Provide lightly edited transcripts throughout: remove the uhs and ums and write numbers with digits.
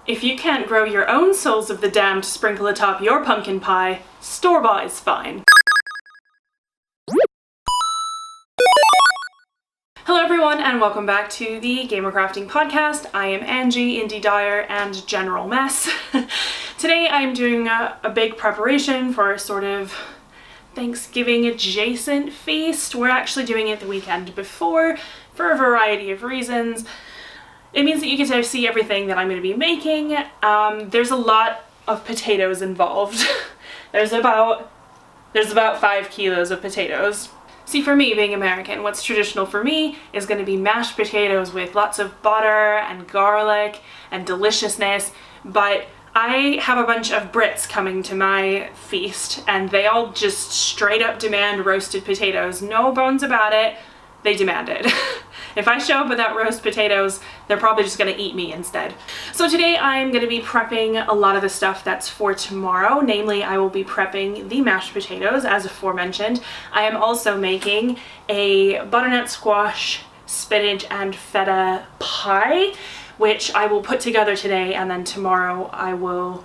If you can't grow your own souls of the damned to sprinkle atop your pumpkin pie, store-bought is fine. Hello everyone and welcome back to the Gamer Crafting Podcast. I am Angie, Indie Dyer, and General Mess. Today I'm doing a big preparation for a sort of Thanksgiving adjacent feast. We're actually doing it the weekend before for a variety of reasons. It means that you get to see everything that I'm going to be making. There's a lot of potatoes involved. There's about 5 kilos of potatoes. See, for me, being American, what's traditional for me is going to be mashed potatoes with lots of butter and garlic and deliciousness, but I have a bunch of Brits coming to my feast and they all just straight up demand roasted potatoes. No bones about it, they demand it. If I show up without roast potatoes, they're probably just going to eat me instead. So today I'm going to be prepping a lot of the stuff that's for tomorrow. Namely, I will be prepping the mashed potatoes, as aforementioned. I am also making a butternut squash, spinach, and feta pie, which I will put together today, and then tomorrow I will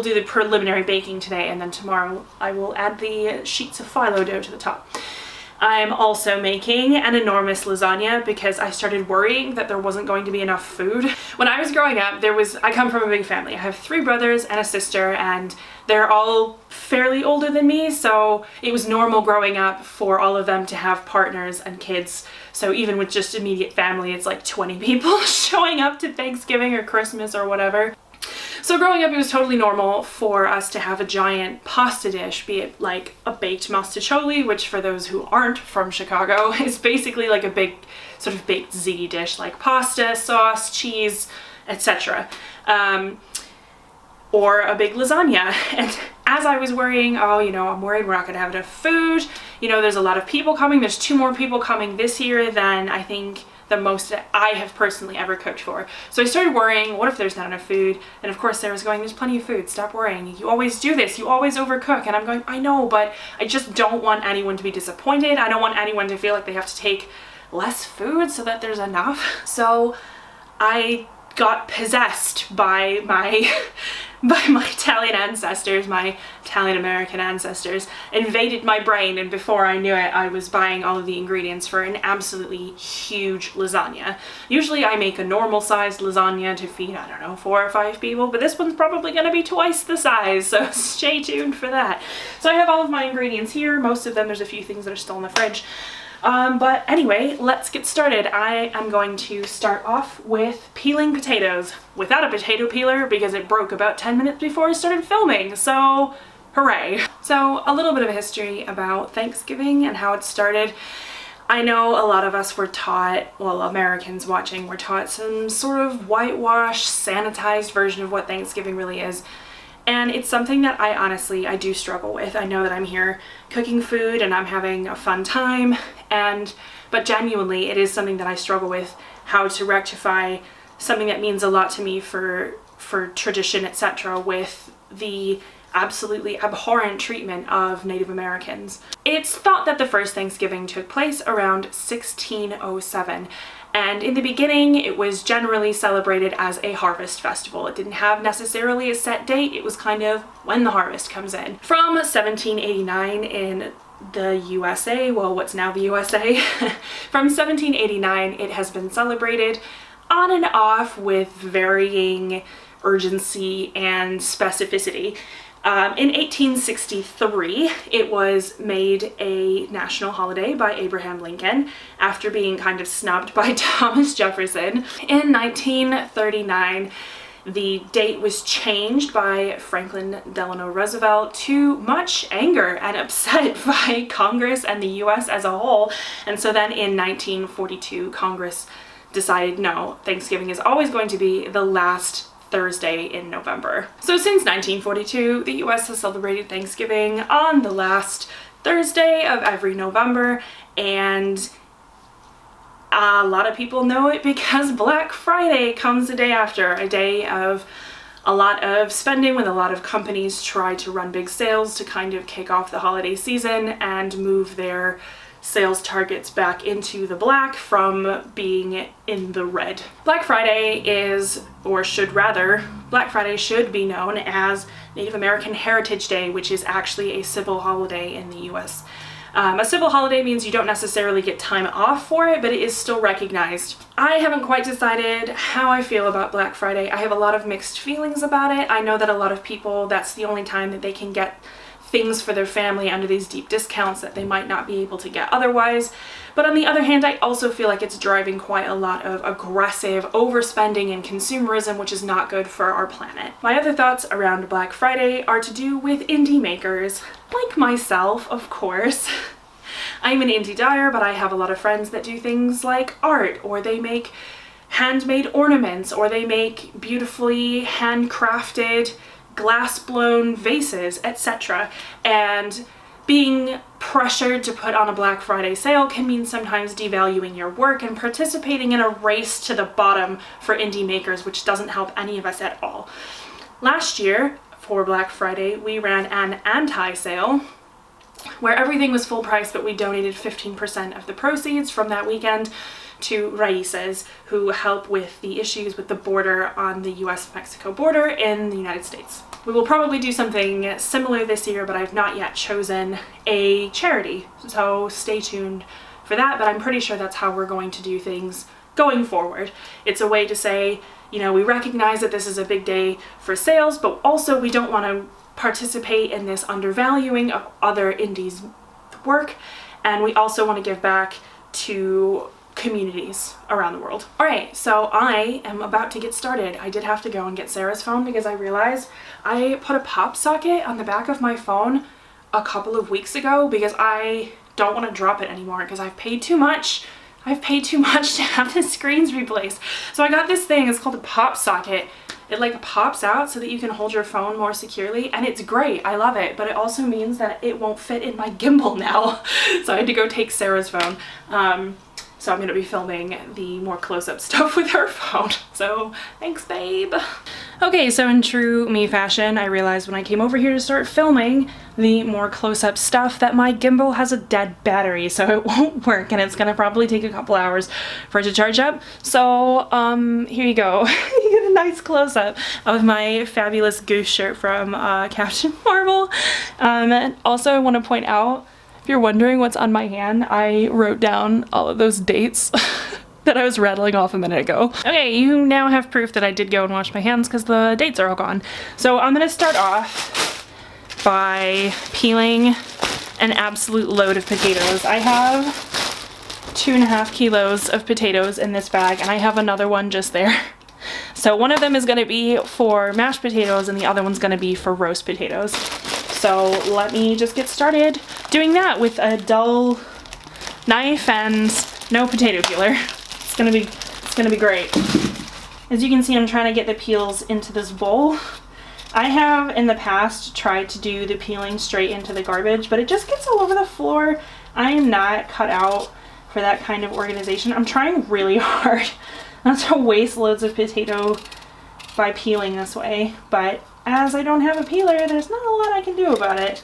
do the preliminary baking today, and then tomorrow I will add the sheets of phyllo dough to the top. I'm also making an enormous lasagna because I started worrying that there wasn't going to be enough food. When I was growing up, I come from a big family. I have 3 brothers and a sister, and they're all fairly older than me, so it was normal growing up for all of them to have partners and kids. So even with just immediate family, it's like 20 people showing up to Thanksgiving or Christmas or whatever. So growing up, it was totally normal for us to have a giant pasta dish, be it like a baked mostaccioli, which for those who aren't from Chicago is basically like a big sort of baked ziti dish, like pasta, sauce, cheese, etc. Or a big lasagna. And as I was worrying, I'm worried we're not going to have enough food. There's a lot of people coming. There's 2 more people coming this year than I think the most that I have personally ever cooked for. So I started worrying, what if there's not enough food? And of course Sarah's going, there's plenty of food, stop worrying. You always do this, you always overcook. And I'm going, I know, but I just don't want anyone to be disappointed. I don't want anyone to feel like they have to take less food so that there's enough. So I got possessed by my Italian ancestors, my Italian-American ancestors, invaded my brain, and before I knew it, I was buying all of the ingredients for an absolutely huge lasagna. Usually I make a normal-sized lasagna to feed, 4 or 5 people, but this one's probably going to be twice the size, so stay tuned for that. So I have all of my ingredients here. Most of them, there's a few things that are still in the fridge. But anyway, let's get started. I am going to start off with peeling potatoes without a potato peeler because it broke about 10 minutes before I started filming, so hooray. So a little bit of a history about Thanksgiving and how it started. I know a lot of us were taught, well, Americans watching were taught some sort of whitewashed, sanitized version of what Thanksgiving really is. And it's something that I do struggle with. I know that I'm here cooking food and I'm having a fun time, but genuinely it is something that I struggle with, how to rectify something that means a lot to me for tradition, etc., with the absolutely abhorrent treatment of Native Americans. It's thought that the first Thanksgiving took place around 1607. And in the beginning, it was generally celebrated as a harvest festival. It didn't have necessarily a set date. It was kind of when the harvest comes in. From 1789 in the USA, well, what's now the USA, from 1789, it has been celebrated on and off with varying urgency and specificity. In 1863, it was made a national holiday by Abraham Lincoln after being kind of snubbed by Thomas Jefferson. In 1939, the date was changed by Franklin Delano Roosevelt to much anger and upset by Congress and the US as a whole. And so then in 1942, Congress decided, no, Thanksgiving is always going to be the last Thursday in November. So since 1942, the US has celebrated Thanksgiving on the last Thursday of every November, and a lot of people know it because Black Friday comes the day after, a day of a lot of spending when a lot of companies try to run big sales to kind of kick off the holiday season and move their sales targets back into the black from being in the red. Black Friday is, or should rather, Black Friday should be known as Native American Heritage Day, which is actually a civil holiday in the US. A civil holiday means you don't necessarily get time off for it, but it is still recognized. I haven't quite decided how I feel about Black Friday. I have a lot of mixed feelings about it. I know that a lot of people, that's the only time that they can get things for their family under these deep discounts that they might not be able to get otherwise. But on the other hand, I also feel like it's driving quite a lot of aggressive overspending and consumerism, which is not good for our planet. My other thoughts around Black Friday are to do with indie makers, like myself, of course. I'm an indie dyer, but I have a lot of friends that do things like art, or they make handmade ornaments, or they make beautifully handcrafted glass-blown vases, etc. And being pressured to put on a Black Friday sale can mean sometimes devaluing your work and participating in a race to the bottom for indie makers, which doesn't help any of us at all. Last year, for Black Friday, we ran an anti-sale where everything was full price, but we donated 15% of the proceeds from that weekend to Raices, who help with the issues with the border on the US-Mexico border in the United States. We will probably do something similar this year, but I've not yet chosen a charity, so stay tuned for that, but I'm pretty sure that's how we're going to do things going forward. It's a way to say, you know, we recognize that this is a big day for sales, but also we don't want to participate in this undervaluing of other indies' work, and we also want to give back to communities around the world. Alright, so I am about to get started. I did have to go and get Sarah's phone because I realized I put a pop socket on the back of my phone a couple of weeks ago because I don't want to drop it anymore because I've paid too much. I've paid too much to have the screens replaced. So I got this thing, it's called a pop socket. It like pops out so that you can hold your phone more securely, and it's great. I love it, but it also means that it won't fit in my gimbal now. So I had to go take Sarah's phone. So I'm going to be filming the more close-up stuff with her phone. So thanks, babe. Okay, so in true me fashion, I realized when I came over here to start filming the more close-up stuff that my gimbal has a dead battery, so it won't work, and it's going to probably take a couple hours for it to charge up. So here you go. You get a nice close-up of my fabulous goose shirt from Captain Marvel. And also I want to point out, if you're wondering what's on my hand, I wrote down all of those dates that I was rattling off a minute ago. Okay, you now have proof that I did go and wash my hands because the dates are all gone. So I'm gonna start off by peeling an absolute load of potatoes. I have 2.5 kilos of potatoes in this bag, and I have another one just there. So one of them is gonna be for mashed potatoes and the other one's gonna be for roast potatoes. So let me just get started doing that with a dull knife and no potato peeler. It's gonna be great. As you can see, I'm trying to get the peels into this bowl. I have in the past tried to do the peeling straight into the garbage, but it just gets all over the floor. I am not cut out for that kind of organization. I'm trying really hard not to waste loads of potato by peeling this way, but as I don't have a peeler, there's not a lot I can do about it.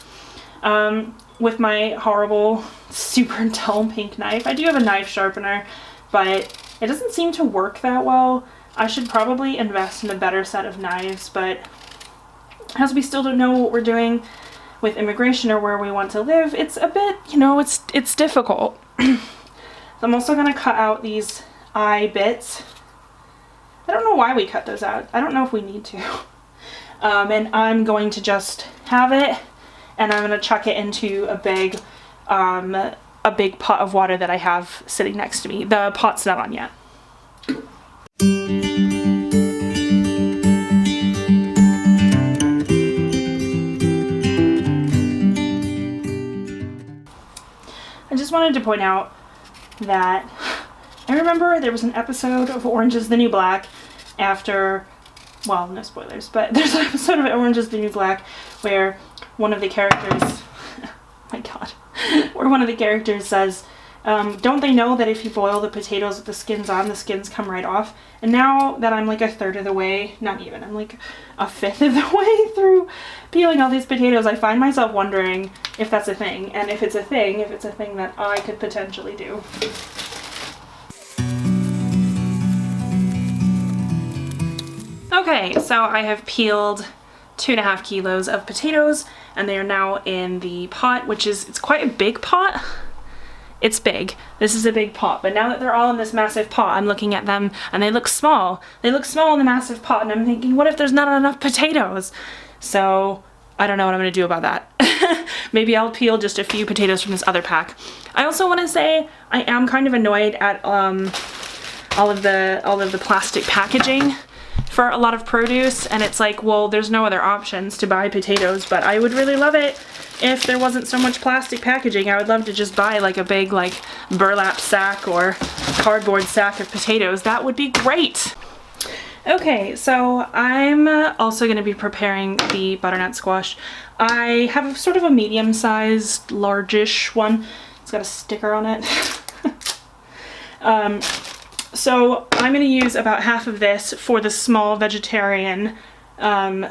With my horrible, super dull pink knife. I do have a knife sharpener, but it doesn't seem to work that well. I should probably invest in a better set of knives, but as we still don't know what we're doing with immigration or where we want to live, it's a bit, you know, it's difficult. So I'm also going to cut out these eye bits. I don't know why we cut those out. I don't know if we need to. And I'm going to just have it, and I'm going to chuck it into a big pot of water that I have sitting next to me. The pot's not on yet. I just wanted to point out that I remember there was an episode of Orange is the New Black after, well, no spoilers, but there's an episode of Orange is the New Black where one of the characters, oh my god, where one of the characters says Don't they know that if you boil the potatoes with the skins on, the skins come right off? And now that I'm like a third of the way, not even, I'm like a fifth of the way through peeling all these potatoes, I find myself wondering if that's a thing. And if it's a thing that I could potentially do. Okay, so I have peeled 2.5 kilos of potatoes, and they are now in the pot, it's quite a big pot. It's big. This is a big pot, but now that they're all in this massive pot, I'm looking at them and they look small. They look small in the massive pot, and I'm thinking, what if there's not enough potatoes? So I don't know what I'm gonna do about that. Maybe I'll peel just a few potatoes from this other pack. I also want to say I am kind of annoyed at all of the plastic packaging for a lot of produce, and it's like, well, there's no other options to buy potatoes, but I would really love it if there wasn't so much plastic packaging. I would love to just buy like a big like burlap sack or cardboard sack of potatoes. That would be great. Okay, so I'm also going to be preparing the butternut squash. I have sort of a medium-sized, largish one. It's got a sticker on it. So I'm going to use about half of this for the small vegetarian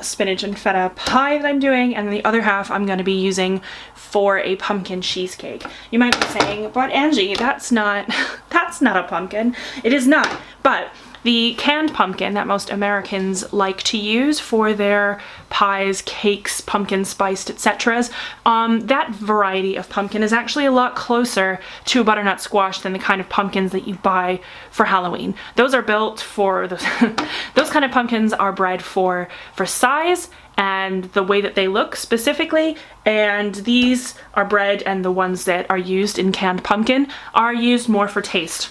spinach and feta pie that I'm doing, and the other half I'm going to be using for a pumpkin cheesecake. You might be saying, but Angie, that's not a pumpkin. It is not, but the canned pumpkin that most Americans like to use for their pies, cakes, pumpkin spiced, etc. That variety of pumpkin is actually a lot closer to a butternut squash than the kind of pumpkins that you buy for Halloween. Those are built for those kind of pumpkins are bred for size and the way that they look specifically, and these are bred, and the ones that are used in canned pumpkin are used more for taste.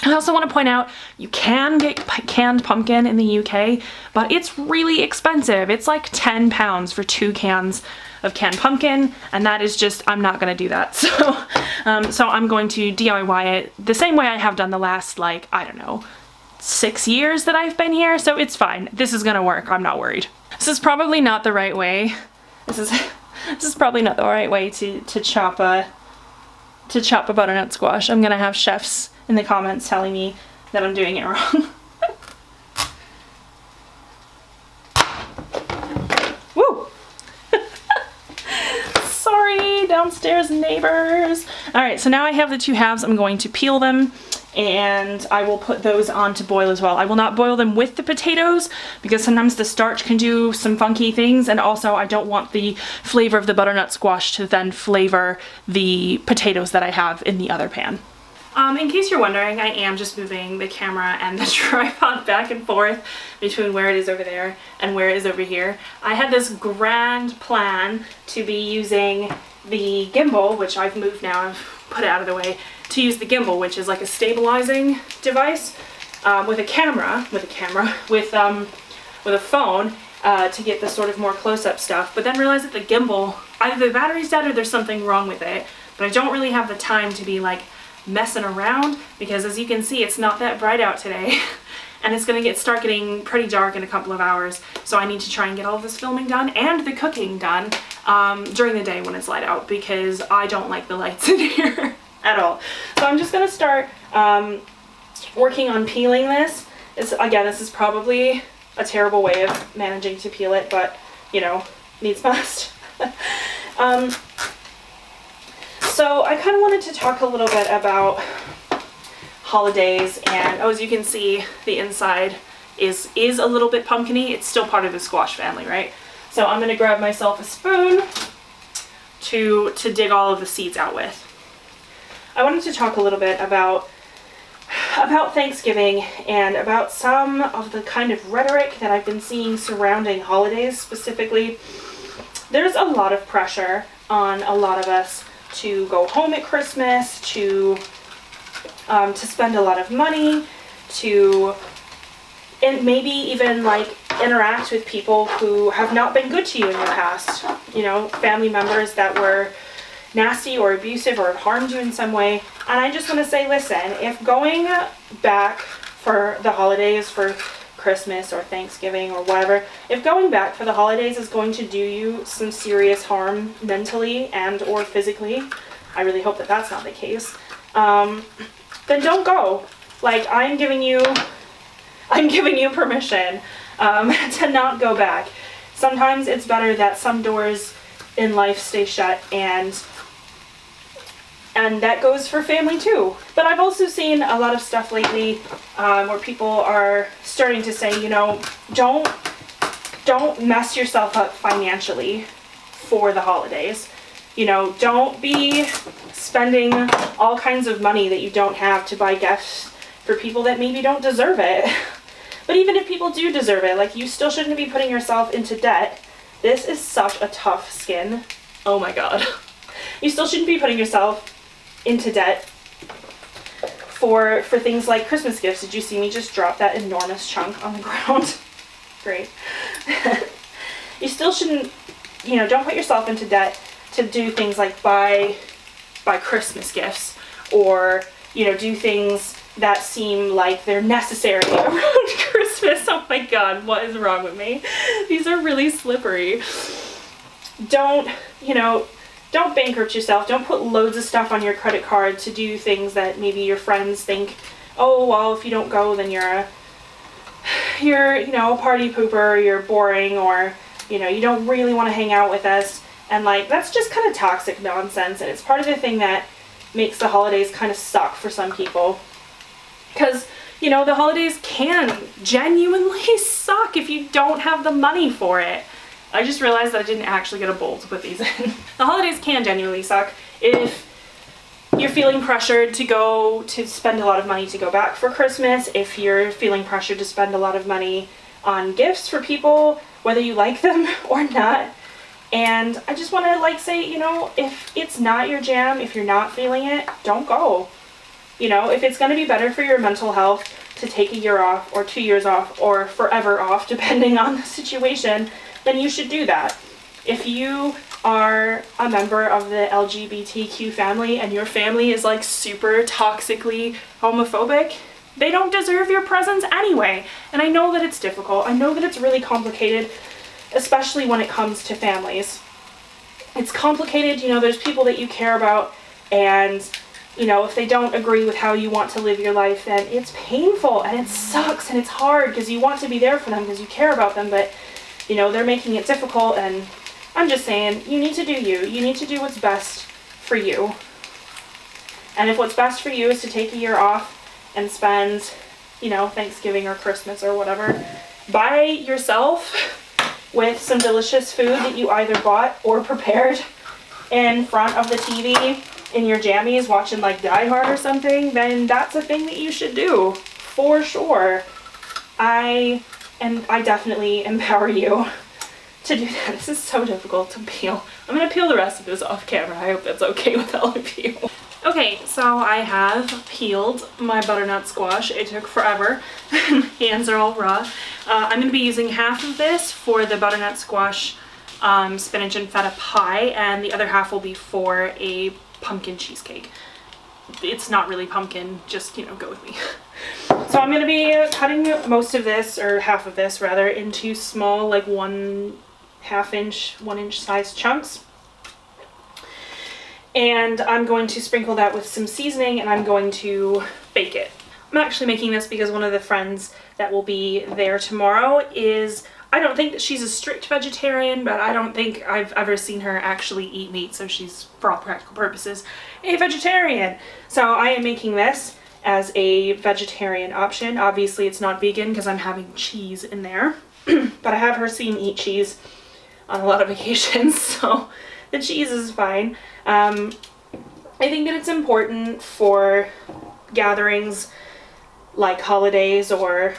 I also want to point out, you can get canned pumpkin in the UK, but it's really expensive. It's like £10 for 2 cans of canned pumpkin, and that is just, I'm not going to do that. So I'm going to DIY it the same way I have done the last, like, I don't know, 6 years that I've been here, so it's fine. This is going to work. I'm not worried. This is probably not the right way. This is probably not the right way to chop a butternut squash. I'm going to have chefs in the comments telling me that I'm doing it wrong. Woo! Sorry, downstairs neighbors. Alright, so now I have the 2 halves. I'm going to peel them, and I will put those on to boil as well. I will not boil them with the potatoes because sometimes the starch can do some funky things, and also I don't want the flavor of the butternut squash to then flavor the potatoes that I have in the other pan. In case you're wondering, I am just moving the camera and the tripod back and forth between where it is over there and where it is over here. I had this grand plan to be using the gimbal, which I've moved now, I've put it out of the way, to use the gimbal, which is like a stabilizing device, with a phone, to get the sort of more close-up stuff, but then realized that the gimbal, either the battery's dead or there's something wrong with it, but I don't really have the time to be like messing around, because as you can see, it's not that bright out today and it's gonna start getting pretty dark in a couple of hours, so I need to try and get all of this filming done and the cooking done during the day when it's light out, because I don't like the lights in here at all. So I'm just gonna start working on peeling this. Again, this is probably a terrible way of managing to peel it, but you know, needs must. So I kind of wanted to talk a little bit about holidays, and as you can see, the inside is a little bit pumpkin-y. It's still part of the squash family, right? So I'm going to grab myself a spoon to dig all of the seeds out with. I wanted to talk a little bit about Thanksgiving and about some of the kind of rhetoric that I've been seeing surrounding holidays specifically. There's a lot of pressure on a lot of us to go home at Christmas, to spend a lot of money, and maybe even like interact with people who have not been good to you in the past. You know, family members that were nasty or abusive or have harmed you in some way. And I just want to say, listen, if going back for the holidays, for Christmas or Thanksgiving or whatever, if going back for the holidays is going to do you some serious harm mentally and or physically, I really hope that that's not the case, then don't go. Like, I'm giving you permission to not go back. Sometimes it's better that some doors in life stay shut, and that goes for family too. But I've also seen a lot of stuff lately where people are starting to say, you know, don't mess yourself up financially for the holidays. You know, don't be spending all kinds of money that you don't have to buy gifts for people that maybe don't deserve it. But even if people do deserve it, like, you still shouldn't be putting yourself into debt. This is such a tough skin. Oh my god. You still shouldn't be putting yourself into debt for things like Christmas gifts. Did you see me just drop that enormous chunk on the ground? Great. You still shouldn't, you know, don't put yourself into debt to do things like buy Christmas gifts, or, you know, do things that seem like they're necessary around Christmas. Oh my god, what is wrong with me? These are really slippery. Don't bankrupt yourself. Don't put loads of stuff on your credit card to do things that maybe your friends think, oh, well, if you don't go, then you're you know, a party pooper, you're boring, or, you know, you don't really want to hang out with us. And, like, that's just kind of toxic nonsense, and it's part of the thing that makes the holidays kind of suck for some people. Because, you know, the holidays can genuinely suck if you don't have the money for it. I just realized that I didn't actually get a bowl to put these in. The holidays can genuinely suck if you're feeling pressured to spend a lot of money to go back for Christmas, if you're feeling pressured to spend a lot of money on gifts for people, whether you like them or not. And I just want to, like, say, you know, if it's not your jam, if you're not feeling it, don't go. You know, if it's going to be better for your mental health to take a year off, or 2 years off, or forever off, depending on the situation, then you should do that. If you are a member of the LGBTQ family and your family is, like, super toxically homophobic, they don't deserve your presence anyway. And I know that it's difficult. I know that it's really complicated, especially when it comes to families. It's complicated, you know, there's people that you care about, and, you know, if they don't agree with how you want to live your life, then it's painful, and it sucks, and it's hard, because you want to be there for them, because you care about them, but, you know, they're making it difficult. And I'm just saying, you need to do you. You need to do what's best for you. And if what's best for you is to take a year off and spend, you know, Thanksgiving or Christmas or whatever by yourself with some delicious food that you either bought or prepared in front of the TV in your jammies watching, like, Die Hard or something, then that's a thing that you should do, for sure. I definitely empower you to do that. This is so difficult to peel. I'm going to peel the rest of this off camera. I hope that's okay with all of you. Okay, so I have peeled my butternut squash. It took forever. My hands are all raw. I'm going to be using half of this for the butternut squash spinach and feta pie, and the other half will be for a pumpkin cheesecake. It's not really pumpkin, just, you know, go with me. So I'm going to be cutting most of this, or half of this rather, into small, like 1/2 inch, 1 inch size chunks. And I'm going to sprinkle that with some seasoning, and I'm going to bake it. I'm actually making this because one of the friends that will be there tomorrow is, I don't think that she's a strict vegetarian, but I don't think I've ever seen her actually eat meat, so she's, for all practical purposes, a vegetarian. So I am making this as a vegetarian option. Obviously it's not vegan because I'm having cheese in there, but I have her seen eat cheese on a lot of occasions, so the cheese is fine. I think that it's important for gatherings like holidays, or,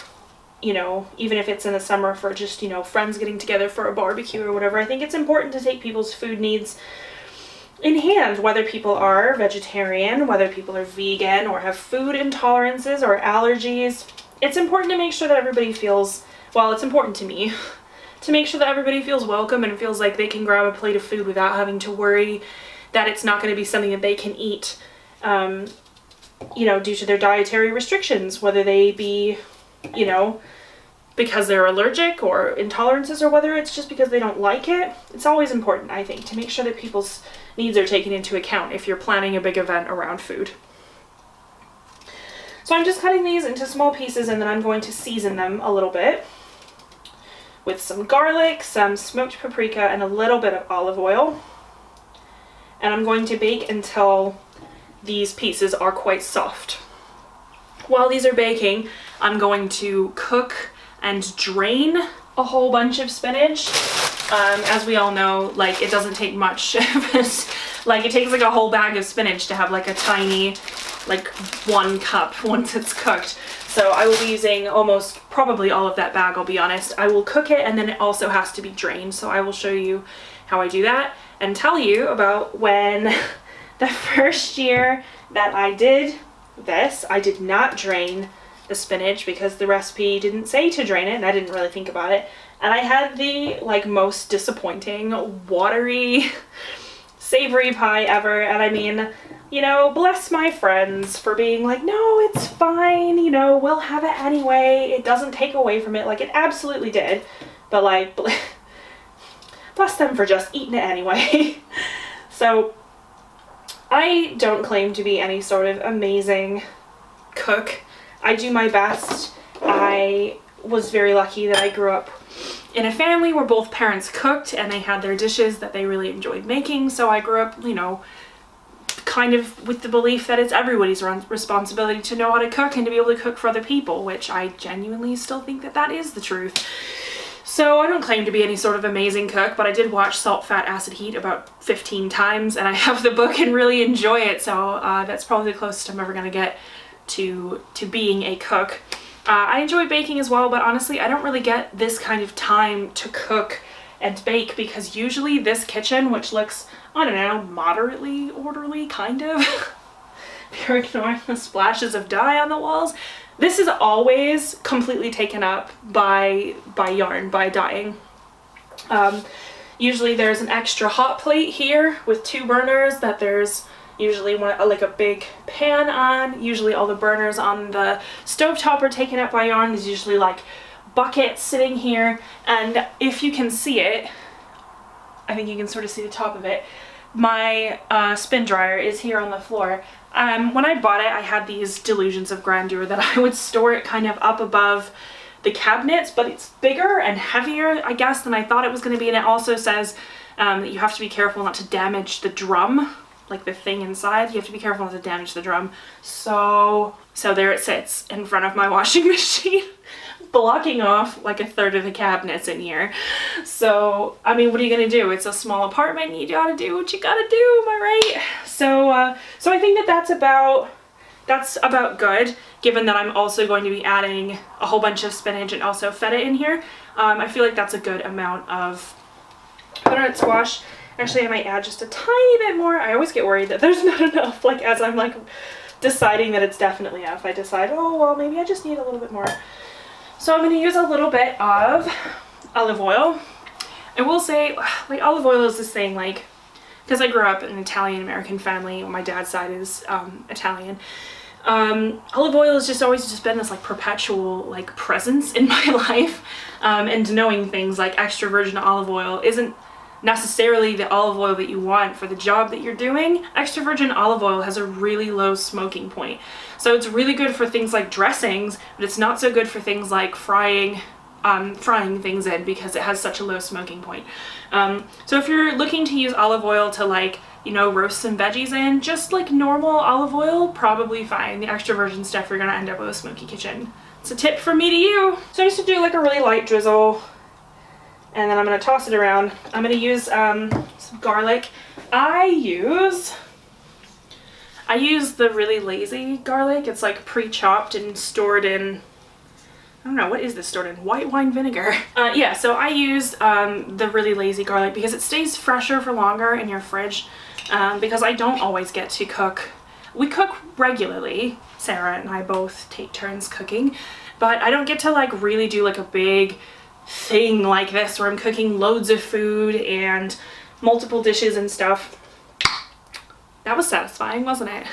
you know, even if it's in the summer for just, you know, friends getting together for a barbecue or whatever, I think it's important to take people's food needs in hand, whether people are vegetarian, whether people are vegan, or have food intolerances or allergies. It's important to make sure that everybody feels, well, it's important to me, to make sure that everybody feels welcome and feels like they can grab a plate of food without having to worry that it's not going to be something that they can eat, you know, due to their dietary restrictions, whether they be, you know, because they're allergic or intolerances, or whether it's just because they don't like it. It's always important, I think, to make sure that people's needs are taken into account if you're planning a big event around food. So I'm just cutting these into small pieces, and then I'm going to season them a little bit with some garlic, some smoked paprika, and a little bit of olive oil. And I'm going to bake until these pieces are quite soft. While these are baking, I'm going to cook and drain a whole bunch of spinach. As we all know, like, it doesn't take much. Like, it takes like a whole bag of spinach to have like a tiny, like 1 cup once it's cooked. So I will be using almost probably all of that bag, I'll be honest. I will cook it, and then it also has to be drained. So I will show you how I do that and tell you about when the first year that I did this, I did not drain the spinach because the recipe didn't say to drain it, and I didn't really think about it. And I had the like most disappointing, watery, savory pie ever. And I mean, you know, bless my friends for being like, no, it's fine, you know, we'll have it anyway. It doesn't take away from it. Like, it absolutely did. But like, bless them for just eating it anyway. So I don't claim to be any sort of amazing cook. I do my best. I was very lucky that I grew up in a family where both parents cooked and they had their dishes that they really enjoyed making. So I grew up, you know, kind of with the belief that it's everybody's responsibility to know how to cook and to be able to cook for other people, which I genuinely still think that that is the truth. So I don't claim to be any sort of amazing cook, but I did watch Salt, Fat, Acid, Heat about 15 times, and I have the book and really enjoy it. So that's probably the closest I'm ever going to get to being a cook. I enjoy baking as well, but honestly, I don't really get this kind of time to cook and bake because usually this kitchen, which looks, I don't know, moderately orderly, kind of, if you're ignoring the splashes of dye on the walls, this is always completely taken up by yarn, by dyeing. Usually there's an extra hot plate here with 2 burners that there's usually like a big pan on. Usually all the burners on the stovetop are taken up by yarn. There's usually like buckets sitting here, and if you can see it, I think you can sort of see the top of it. My spin dryer is here on the floor. When I bought it, I had these delusions of grandeur that I would store it kind of up above the cabinets, but it's bigger and heavier, I guess, than I thought it was going to be. And it also says that you have to be careful not to damage the drum, like the thing inside. You have to be careful not to damage the drum. So there it sits in front of my washing machine, blocking off like a third of the cabinets in here. So, I mean, what are you gonna do? It's a small apartment. You gotta do what you gotta do, am I right? So I think that that's about good, given that I'm also going to be adding a whole bunch of spinach and also feta in here. I feel like that's a good amount of butternut squash. Actually, I might add just a tiny bit more. I always get worried that there's not enough, like as I'm like deciding that it's definitely enough. I decide, oh, well, maybe I just need a little bit more. So I'm going to use a little bit of olive oil. I will say, like, olive oil is this thing, like, because I grew up in an Italian-American family. My dad's side is Italian. Olive oil has just always just been this like perpetual like presence in my life. And knowing things like extra virgin olive oil isn't necessarily the olive oil that you want for the job that you're doing. Extra virgin olive oil has a really low smoking point. So it's really good for things like dressings, but it's not so good for things like frying things in because it has such a low smoking point. So if you're looking to use olive oil to, like, you know, roast some veggies in, just like normal olive oil, probably fine. The extra virgin stuff, you're gonna end up with a smoky kitchen. It's a tip from me to you. So I'm just gonna do like a really light drizzle, and then I'm gonna toss it around. I'm gonna use some garlic. I use the really lazy garlic. It's like pre-chopped and stored in, I don't know, what is this stored in? White wine vinegar. Yeah, so I use the really lazy garlic because it stays fresher for longer in your fridge, because I don't always get to cook. We cook regularly. Sarah and I both take turns cooking, but I don't get to like really do like a big thing like this where I'm cooking loads of food and multiple dishes and stuff. That was satisfying, wasn't it?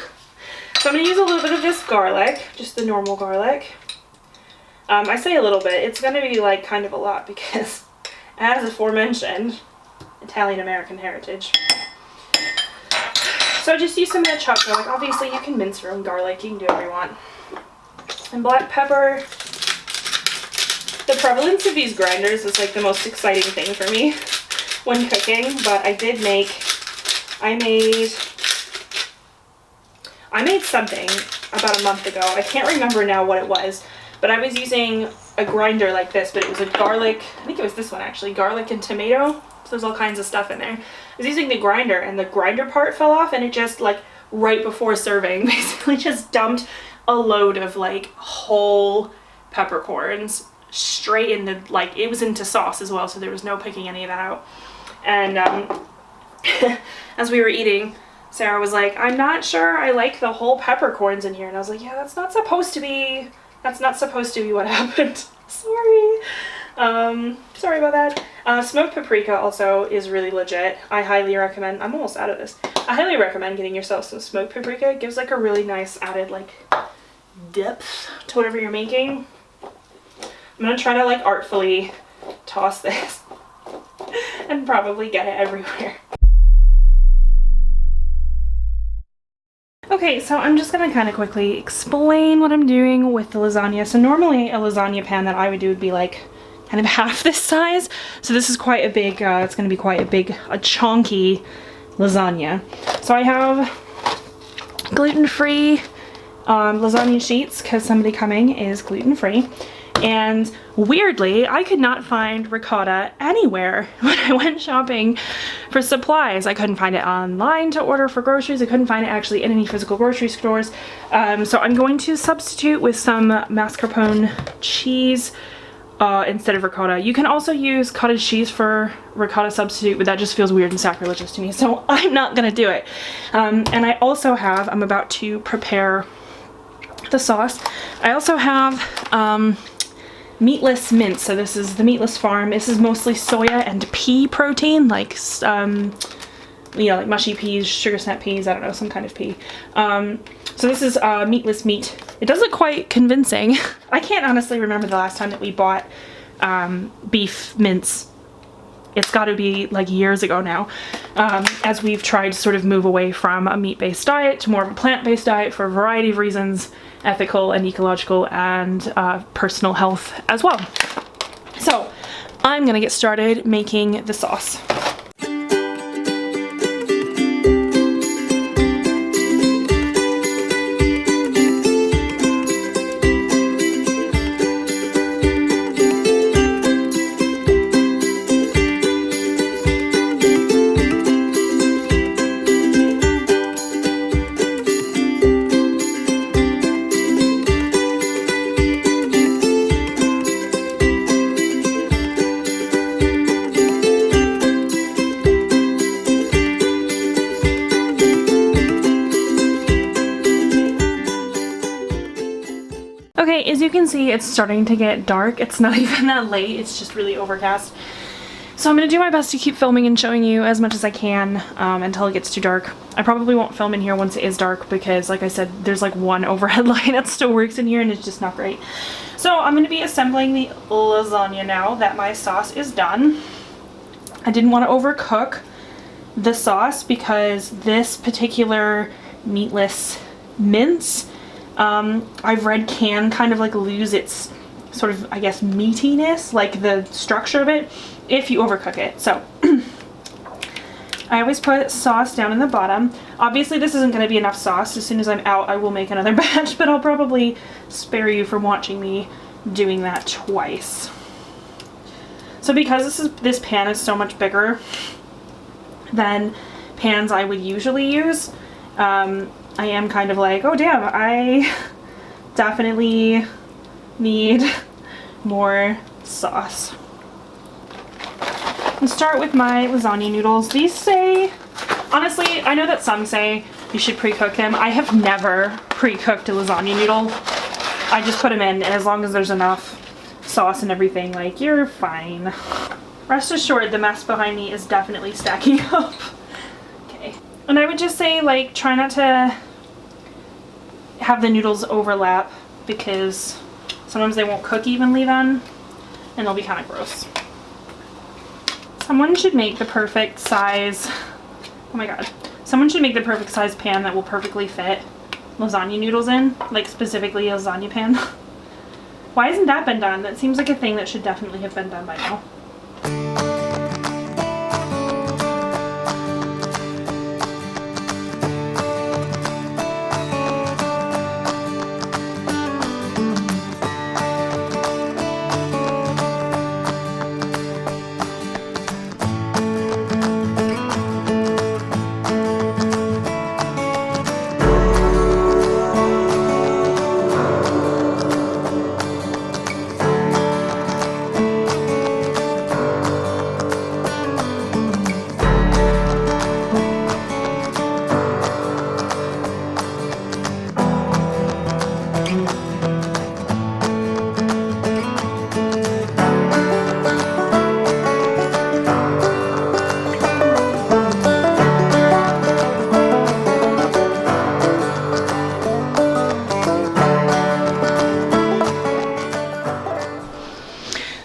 So I'm going to use a little bit of this garlic, just the normal garlic. I say a little bit, it's going to be like kind of a lot because, as aforementioned, Italian-American heritage. So just use some of the chopped garlic. Obviously you can mince your own garlic, you can do whatever you want. and black pepper. The prevalence of these grinders is like the most exciting thing for me when cooking, but I made something about a month ago. I can't remember now what it was, but I was using a grinder like this, but it was a garlic, I think it was this one actually, garlic and tomato. So there's all kinds of stuff in there. I was using the grinder and the grinder part fell off, and it just like right before serving basically just dumped a load of like whole peppercorns straight into, like, it was into sauce as well, so there was no picking any of that out. And as we were eating, Sarah was like, I'm not sure I like the whole peppercorns in here. And I was like, yeah, that's not supposed to be what happened. Sorry. Sorry about that. Smoked paprika also is really legit. I highly recommend, I'm almost out of this. I highly recommend getting yourself some smoked paprika. It gives like a really nice added like depth to whatever you're making. I'm gonna try to like artfully toss this and probably get it everywhere. Okay, so I'm just gonna kind of quickly explain what I'm doing with the lasagna. So normally a lasagna pan that I would do would be like kind of half this size. So this is quite a big, it's gonna be quite a chunky lasagna. So I have gluten-free lasagna sheets because somebody coming is gluten-free. And weirdly, I could not find ricotta anywhere when I went shopping for supplies. I couldn't find it online to order for groceries. I couldn't find it actually in any physical grocery stores. So I'm going to substitute with some mascarpone cheese instead of ricotta. You can also use cottage cheese for ricotta substitute, but that just feels weird and sacrilegious to me, so I'm not gonna do it. And I also have, I'm about to prepare the sauce. I also have meatless mince. So this is the Meatless Farm. This is mostly soya and pea protein, like you know, like mushy peas, sugar snap peas, I don't know, some kind of pea. So this is meatless meat. It does look quite convincing. I can't honestly remember the last time that we bought beef mince. It's got to be like years ago now, as we've tried to sort of move away from a meat-based diet to more of a plant-based diet for a variety of reasons, ethical and ecological and personal health as well. So I'm gonna get started making the sauce. Okay, as you can see, it's starting to get dark. It's not even that late, it's just really overcast. So I'm going to do my best to keep filming and showing you as much as I can until it gets too dark. I probably won't film in here once it is dark because, like I said, there's like one overhead light that still works in here and it's just not great. So I'm going to be assembling the lasagna now that my sauce is done. I didn't want to overcook the sauce because this particular meatless mince, I've read can kind of like lose its sort of, I guess, meatiness, like the structure of it, if you overcook it. So I always put sauce down in the bottom. Obviously this isn't going to be enough sauce. As soon as I'm out I will make another batch, but I'll probably spare you from watching me doing that twice. So because this pan is so much bigger than pans I would usually use, I am kind of like, oh damn, I definitely need more sauce. I'll start with my lasagna noodles. These say, honestly, I know that some say you should pre-cook them. I have never pre-cooked a lasagna noodle. I just put them in, and as long as there's enough sauce and everything, like, you're fine. Rest assured, the mess behind me is definitely stacking up. Okay. And I would just say, like, try not to have the noodles overlap because sometimes they won't cook evenly then and they'll be kind of gross. Someone should make the perfect size, oh my god, someone should make the perfect size pan that will perfectly fit lasagna noodles in, like specifically a lasagna pan. Why hasn't that been done? That seems like a thing that should definitely have been done by now.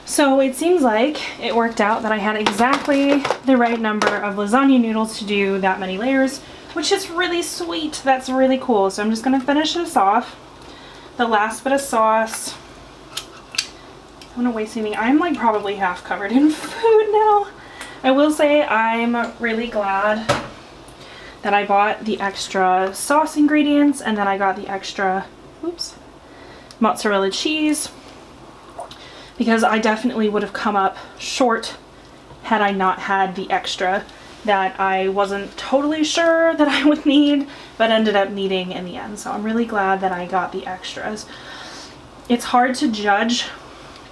So it seems like it worked out that I had exactly the right number of lasagna noodles to do that many layers, which is really sweet. That's really cool. So I'm just gonna finish this off. The last bit of sauce. I'm gonna waste anything. I'm like probably half covered in food now. I will say I'm really glad that I bought the extra sauce ingredients and then I got the extra, mozzarella cheese, because I definitely would have come up short had I not had the extra that I wasn't totally sure that I would need, but ended up needing in the end. So I'm really glad that I got the extras. It's hard to judge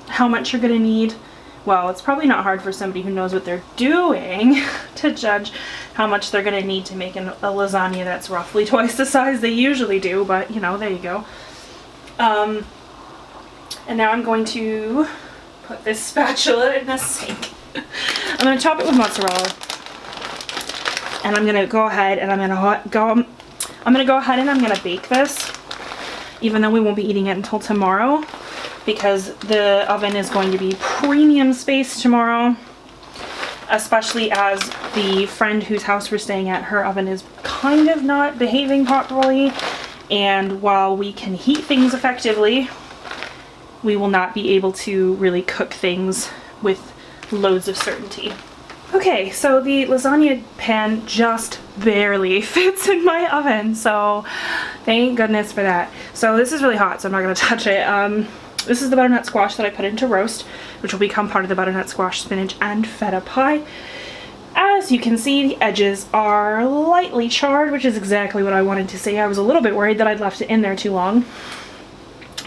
how much you're gonna need. Well, it's probably not hard for somebody who knows what they're doing to judge how much they're gonna need to make a lasagna that's roughly twice the size they usually do, but you know, there you go. And now I'm going to put this spatula in the sink. I'm going to top it with mozzarella. And I'm going to go ahead and I'm going to bake this, even though we won't be eating it until tomorrow, because the oven is going to be premium space tomorrow, especially as the friend whose house we're staying at, her oven is kind of not behaving properly. And while we can heat things effectively, we will not be able to really cook things with loads of certainty. Okay, so the lasagna pan just barely fits in my oven, so thank goodness for that. So this is really hot, so I'm not gonna touch it. This is the butternut squash that I put into roast, which will become part of the butternut squash, spinach, and feta pie. As you can see, the edges are lightly charred, which is exactly what I wanted to see. I was a little bit worried that I'd left it in there too long,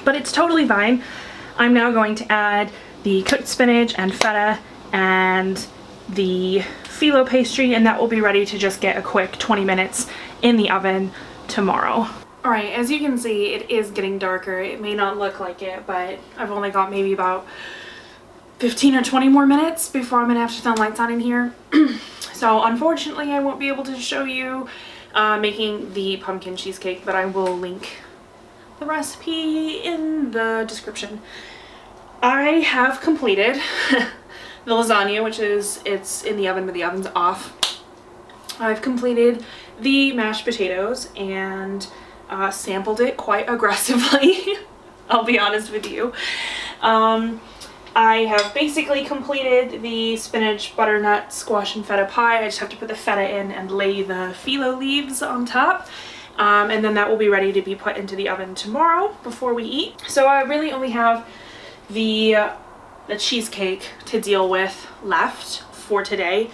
but it's totally fine. I'm now going to add the cooked spinach and feta and the phyllo pastry, and that will be ready to just get a quick 20 minutes in the oven tomorrow. Alright, as you can see, it is getting darker. It may not look like it, but I've only got maybe about 15 or 20 more minutes before I'm gonna have to turn the lights on in here. So unfortunately I won't be able to show you making the pumpkin cheesecake, but I will link the recipe in the description. I have completed the lasagna, which is, it's in the oven, but the oven's off. I've completed the mashed potatoes and sampled it quite aggressively. I'll be honest with you. I have basically completed the spinach, butternut, squash, and feta pie. I just have to put the feta in and lay the phyllo leaves on top. And then that will be ready to be put into the oven tomorrow before we eat. So I really only have the cheesecake to deal with left for today.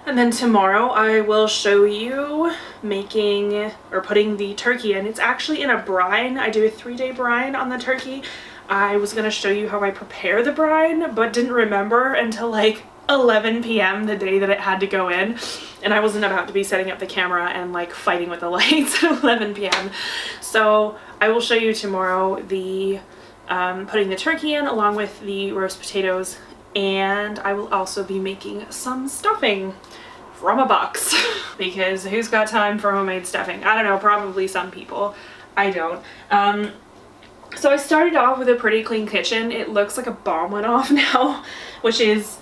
And then tomorrow I will show you making or putting the turkey in. It's actually in a brine. I do a 3-day brine on the turkey. I was going to show you how I prepare the brine, but didn't remember until like 11 p.m. the day that it had to go in, and I wasn't about to be setting up the camera and like fighting with the lights at 11 p.m. So I will show you tomorrow the putting the turkey in along with the roast potatoes, and I will also be making some stuffing from a box because who's got time for homemade stuffing? I don't know, probably some people. I don't. So I started off with a pretty clean kitchen. It looks like a bomb went off now, which is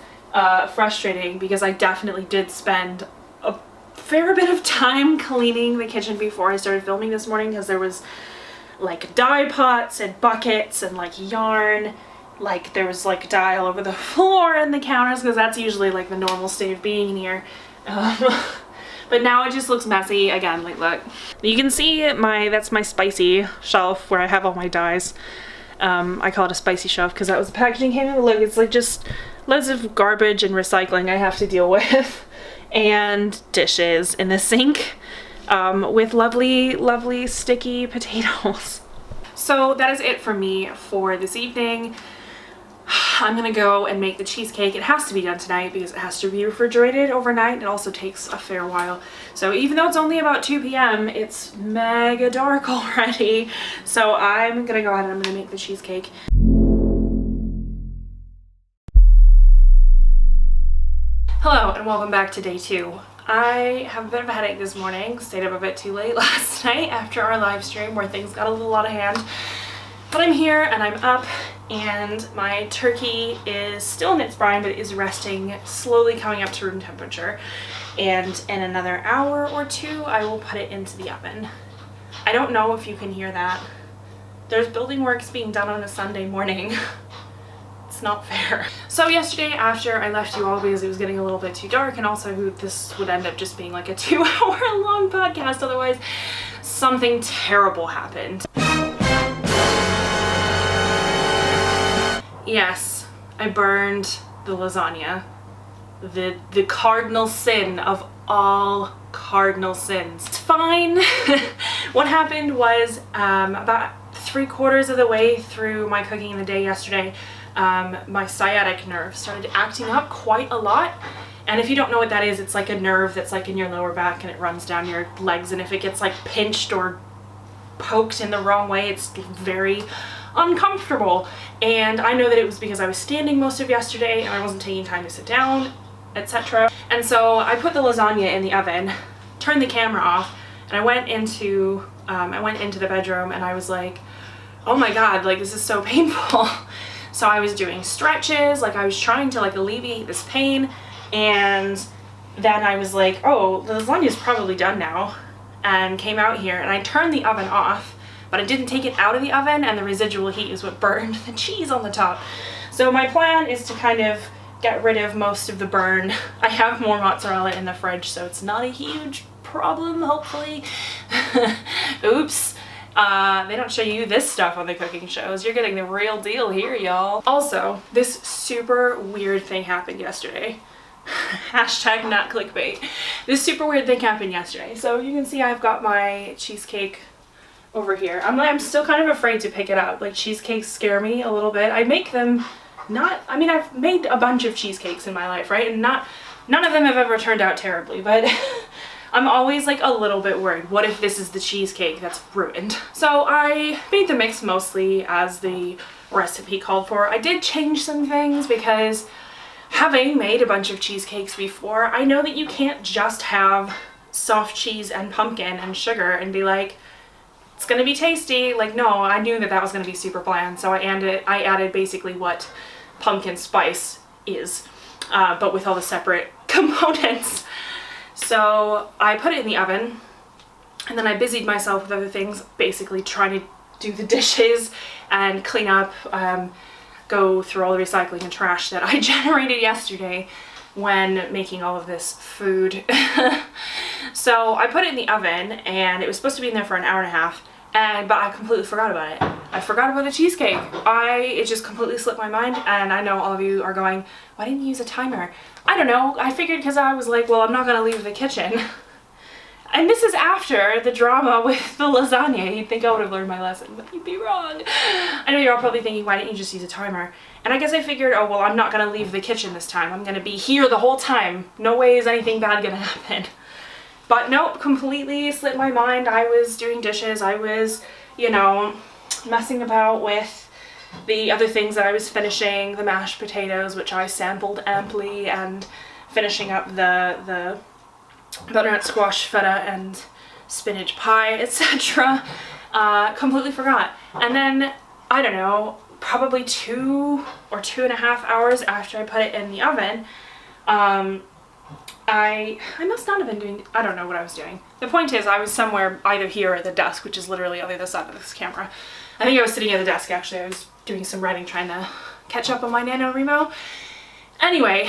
frustrating because I definitely did spend a fair bit of time cleaning the kitchen before I started filming this morning because there was like dye pots and buckets and like yarn. Like there was like dye all over the floor and the counters, because that's usually like the normal state of being here. But now it just looks messy again. Like, look, you can see that's my spicy shelf where I have all my dyes. I call it a spicy shelf because that was the packaging came in. Look, it's like just loads of garbage and recycling I have to deal with, and dishes in the sink, with lovely sticky potatoes. So that is it for me for this evening. I'm gonna go and make the cheesecake. It has to be done tonight because it has to be refrigerated overnight. It also takes a fair while. So even though it's only about 2 p.m., it's mega dark already. So I'm gonna go ahead and I'm gonna make the cheesecake. Hello and welcome back to day 2. I have a bit of a headache this morning. Stayed up a bit too late last night after our live stream where things got a little out of hand. But I'm here and I'm up, and my turkey is still in its brine but is resting, slowly coming up to room temperature. And in another hour or 2 I will put it into the oven. I don't know if you can hear that. There's building works being done on a Sunday morning. It's not fair. So yesterday after I left you all because it was getting a little bit too dark, and also this would end up just being like a 2-hour long podcast otherwise, something terrible happened. Yes, I burned the lasagna. The cardinal sin of all cardinal sins. It's fine. What happened was about 3/4 of the way through my cooking in the day yesterday, my sciatic nerve started acting up quite a lot. And if you don't know what that is, it's like a nerve that's like in your lower back and it runs down your legs, and if it gets like pinched or poked in the wrong way, it's very uncomfortable. And I know that it was because I was standing most of yesterday and I wasn't taking time to sit down, etc. And so I put the lasagna in the oven, turned the camera off, and I went into the bedroom and I was like, oh my god, like this is so painful. So I was doing stretches, like I was trying to like alleviate this pain, and then I was like, oh, the lasagna is probably done now, and came out here and I turned the oven off, but I didn't take it out of the oven, and the residual heat is what burned the cheese on the top. So my plan is to kind of get rid of most of the burn. I have more mozzarella in the fridge, so it's not a huge problem, hopefully. Oops. They don't show you this stuff on the cooking shows. You're getting the real deal here, y'all. Also, this super weird thing happened yesterday. Hashtag not clickbait. This super weird thing happened yesterday. So you can see I've got my cheesecake over here. I'm still kind of afraid to pick it up. Like, cheesecakes scare me a little bit. I make them I mean, I've made a bunch of cheesecakes in my life, right? And none of them have ever turned out terribly, but I'm always like a little bit worried. What if this is the cheesecake that's ruined? So I made the mix mostly as the recipe called for. I did change some things because, having made a bunch of cheesecakes before, I know that you can't just have soft cheese and pumpkin and sugar and be like, it's gonna be tasty. Like, no, I knew that was gonna be super bland, so I added basically what pumpkin spice is, but with all the separate components. So I put it in the oven, and then I busied myself with other things, basically trying to do the dishes and clean up, go through all the recycling and trash that I generated yesterday when making all of this food. So I put it in the oven, and it was supposed to be in there for an hour and a half, but I completely forgot about it. I forgot about the cheesecake. It just completely slipped my mind, and I know all of you are going, why didn't you use a timer? I don't know. I figured because I was like, well, I'm not gonna leave the kitchen. And this is after the drama with the lasagna. You'd think I would have learned my lesson, but you'd be wrong. I know you're all probably thinking, why didn't you just use a timer? And I guess I figured, oh, well, I'm not gonna leave the kitchen this time. I'm gonna be here the whole time. No way is anything bad gonna happen. But nope, completely slipped my mind. I was doing dishes. I was, you know, messing about with the other things that I was finishing, the mashed potatoes, which I sampled amply, and finishing up the butternut squash feta and spinach pie, etc. Completely forgot. And then, I don't know, probably 2 or 2.5 hours after I put it in the oven, I must not have been doing, I don't know what I was doing. The point is I was somewhere either here or at the desk, which is literally on the other side of this camera. I think I was sitting at the desk actually. I was doing some writing, trying to catch up on my NaNoWriMo. Anyway,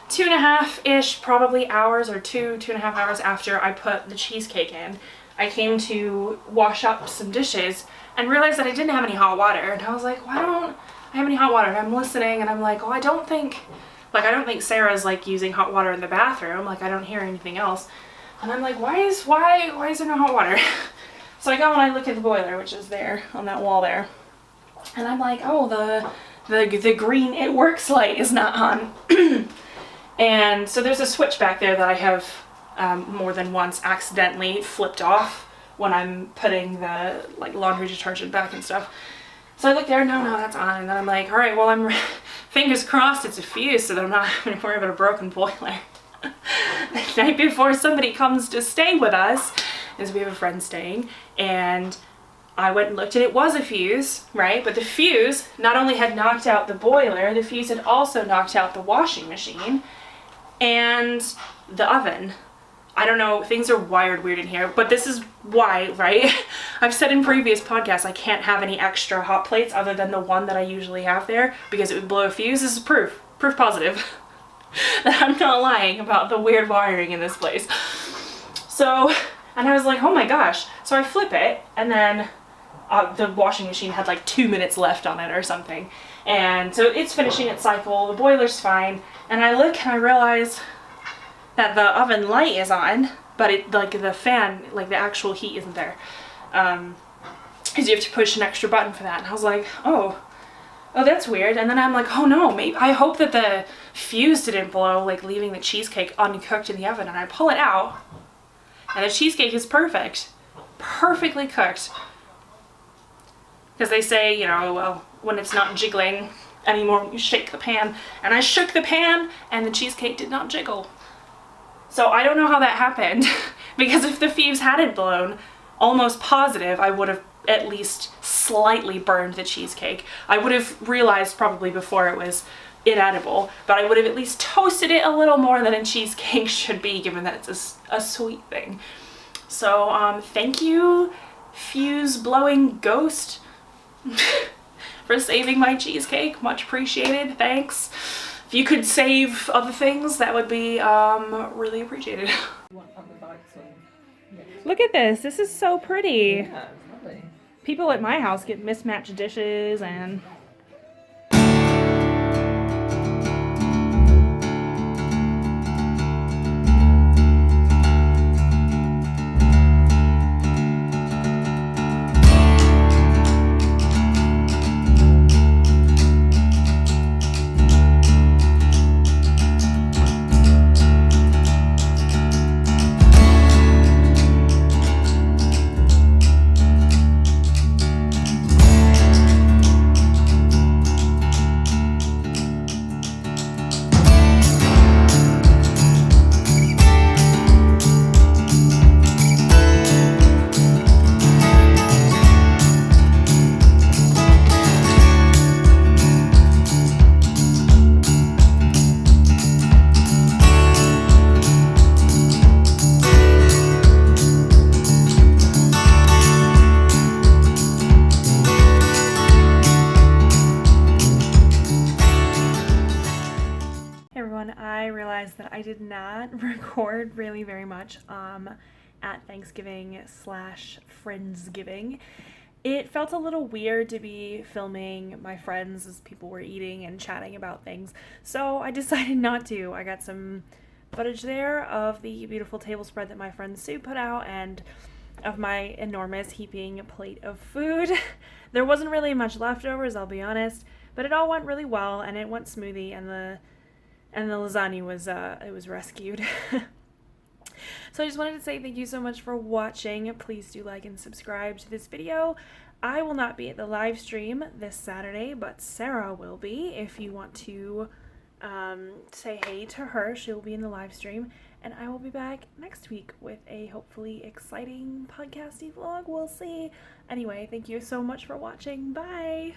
2.5-ish probably hours, or 2.5 hours after I put the cheesecake in, I came to wash up some dishes and realized that I didn't have any hot water. And I was like, why don't I have any hot water? And I'm listening and I'm like, oh, I don't think Sarah's like using hot water in the bathroom. Like, I don't hear anything else. And I'm like, why is there no hot water? So I go and I look at the boiler, which is there on that wall there. And I'm like, oh, the green it works light is not on. And so there's a switch back there that I have more than once accidentally flipped off when I'm putting the like laundry detergent back and stuff. So I look there, no, that's on. And then I'm like, all right, well, I'm fingers crossed it's a fuse so that I'm not having to worry about a broken boiler. The night before somebody comes to stay with us, as we have a friend staying, and I went and looked and it was a fuse, right? But the fuse not only had knocked out the boiler, the fuse had also knocked out the washing machine and the oven. I don't know, things are wired weird in here, but this is why, right? I've said in previous podcasts I can't have any extra hot plates other than the one that I usually have there because it would blow a fuse. This is proof positive that I'm not lying about the weird wiring in this place. So, and I was like, oh my gosh. So I flip it and then the washing machine had like 2 minutes left on it or something. And so it's finishing its cycle, the boiler's fine, and I look and I realize that the oven light is on, but it, like the fan, like the actual heat isn't there. Because you have to push an extra button for that. And I was like, oh, that's weird. And then I'm like, oh no, maybe I hope that the fuse didn't blow, like leaving the cheesecake uncooked in the oven. And I pull it out, and the cheesecake is perfectly cooked. Because they say, you know, well, when it's not jiggling anymore, you shake the pan. And I shook the pan, and the cheesecake did not jiggle. So I don't know how that happened, because if the fuse hadn't blown, almost positive I would have at least slightly burned the cheesecake. I would have realized probably before it was inedible, but I would have at least toasted it a little more than a cheesecake should be, given that it's a sweet thing. So thank you, fuse blowing ghost, for saving my cheesecake. Much appreciated. Thanks. If you could save other things, that would be really appreciated. Look at this. This is so pretty. Yeah, it's lovely. People at my house get mismatched dishes and... I realized that I did not record really very much at Thanksgiving / Friendsgiving. It felt a little weird to be filming my friends as people were eating and chatting about things, so I decided not to. I got some footage there of the beautiful table spread that my friend Sue put out and of my enormous heaping plate of food. There wasn't really much leftovers, I'll be honest, but it all went really well and it went smoothly, and the lasagna was it was rescued. So I just wanted to say thank you so much for watching. Please do like and subscribe to this video. I will not be at the live stream this Saturday, but Sarah will be. If you want to say hey to her, she'll be in the live stream. And I will be back next week with a hopefully exciting podcasty vlog. We'll see. Anyway, thank you so much for watching. Bye!